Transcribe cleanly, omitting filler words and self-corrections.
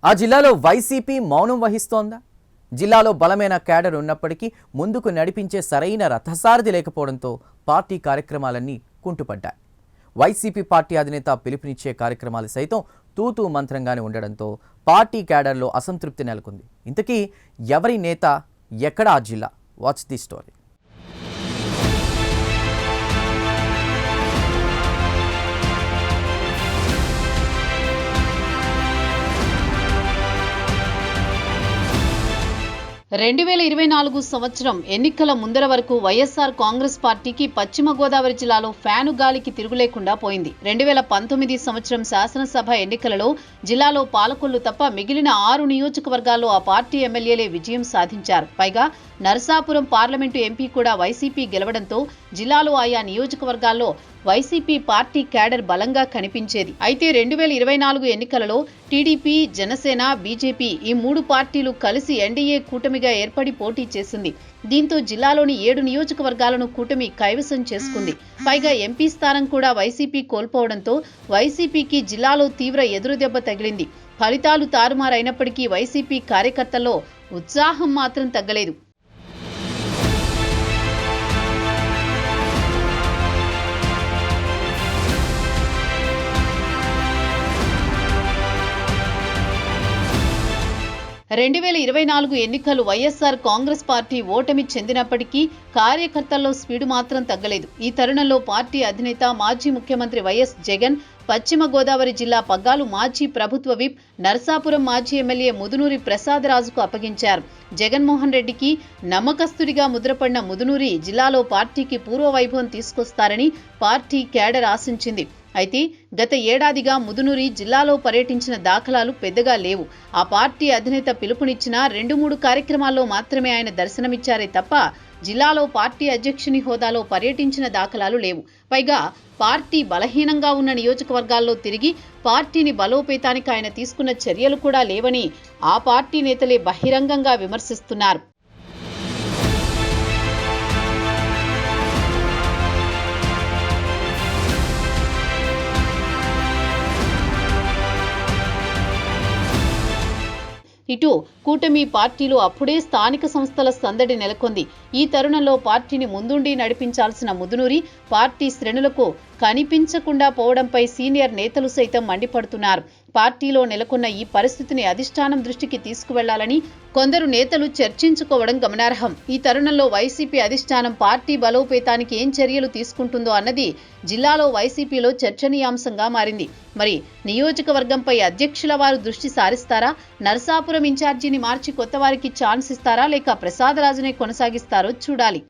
ఆ జిల్లాలో వైసీపీ మౌనం వహిస్తోందా? జిల్లాలో బలమైన క్యాడర్ ఉన్నప్పటికీ ముందుకు నడిపించే సరైన రథసారథి లేకపోవడంతో పార్టీ కార్యక్రమాలన్నీ కుంటుపడ్డాయి. వైసీపీ పార్టీ అధినేత పిలుపునిచ్చే కార్యక్రమాలు సైతం తూతూ మంత్రంగానే ఉండడంతో పార్టీ క్యాడర్లో అసంతృప్తి నెలకొంది. ఇంతకీ ఎవరి నేత, ఎక్కడ ఆ జిల్లా? Watch the story. 2024 సంవత్సరం ఎన్నికల ముందర వరకు వైఎస్ఆర్ కాంగ్రెస్ పార్టీకి పశ్చిమ గోదావరి జిల్లాలో ఫ్యాను గాలికి తిరుగులేకుండా పోయింది. 2019 సంవత్సరం శాసనసభ ఎన్నికలలో జిల్లాలో పాలకొల్లు తప్ప మిగిలిన 6 నియోజకవర్గాల్లో ఆ పార్టీ ఎమ్మెల్యేలే విజయం సాధించారు. పైగా నరసాపురం పార్లమెంటు ఎంపీ కూడా వైసీపీ గెలవడంతో జిల్లాలో ఆయా నియోజకవర్గాల్లో వైసీపీ పార్టీ క్యాడర్ బలంగా కనిపించేది. అయితే 2024 ఎన్నికలలో టీడీపీ, జనసేన, బీజేపీ ఈ 3 పార్టీలు కలిసి ఎన్డీఏ కూటమిగా ఏర్పడి పోటీ చేసింది. దీంతో జిల్లాలోని 7 నియోజకవర్గాలను కూటమి కైవసం చేసుకుంది. పైగా ఎంపీ స్థానం కూడా వైసీపీ కోల్పోవడంతో వైసీపీకి జిల్లాలో తీవ్ర ఎదురుదెబ్బ తగిలింది. ఫలితాలు తారుమారైనప్పటికీ వైసీపీ కార్యకర్తల్లో ఉత్సాహం మాత్రం తగ్గలేదు. రెండు 2024 ఎన్నికలు వైఎస్ఆర్ కాంగ్రెస్ పార్టీ ఓటమి చెందినప్పటికీ కార్యకర్తల్లో స్పీడు మాత్రం తగ్గలేదు. ఈ తరుణంలో పార్టీ అధినేత మాజీ ముఖ్యమంత్రి వైఎస్ జగన్ పశ్చిమ గోదావరి జిల్లా పగ్గాలు మాజీ ప్రభుత్వ విప్ నరసాపురం మాజీ ఎమ్మెల్యే ముదునూరి ప్రసాదరాజుకు అప్పగించారు. జగన్మోహన్ రెడ్డికి నమ్మకస్తుడిగా ముద్రపడిన ముదునూరి జిల్లాలో పార్టీకి పూర్వ వైభవం తీసుకొస్తారని పార్టీ క్యాడర్ ఆశించింది. అయితే గత ఏడాదిగా ముదునూరి జిల్లాలో పర్యటించిన దాఖలాలు పెద్దగా లేవు. ఆ పార్టీ అధినేత పిలుపునిచ్చిన 2-3 కార్యక్రమాల్లో మాత్రమే ఆయన దర్శనమిచ్చారే తప్ప జిల్లాలో పార్టీ అధ్యక్షుని హోదాలో పర్యటించిన దాఖలాలు లేవు. పైగా పార్టీ బలహీనంగా ఉన్న నియోజకవర్గాల్లో తిరిగి పార్టీని బలోపేతానికి ఆయన తీసుకున్న చర్యలు కూడా లేవని ఆ పార్టీ నేతలే బహిరంగంగా విమర్శిస్తున్నారు. ఇటు కూటమి పార్టీలో అప్పుడే స్థానిక సంస్థల సందడి నెలకొంది. ఈ తరుణంలో పార్టీని ముందుండి నడిపించాల్సిన ముదునూరి పార్టీ శ్రేణులకు కనిపించకుండా పోవడంపై సీనియర్ నేతలు సైతం మండిపడుతున్నారు. పార్టీలో నెలకొన్న ఈ పరిస్థితిని అధిష్టానం దృష్టికి తీసుకువెళ్లాలని కొందరు నేతలు చర్చించుకోవడం గమనార్హం. ఈ తరుణంలో వైసీపీ అధిష్టానం పార్టీ బలోపేతానికి ఏం చర్యలు తీసుకుంటుందో అన్నది జిల్లాలో వైసీపీలో చర్చనీయాంశంగా మారింది. మరి నియోజకవర్గంపై అధ్యక్షుల వారు దృష్టి సారిస్తారా? నరసాపురం ఇన్ఛార్జిని మార్చి కొత్త వారికి ఛాన్స్ ఇస్తారా? లేక ప్రసాదరాజునే కొనసాగిస్తారో చూడాలి.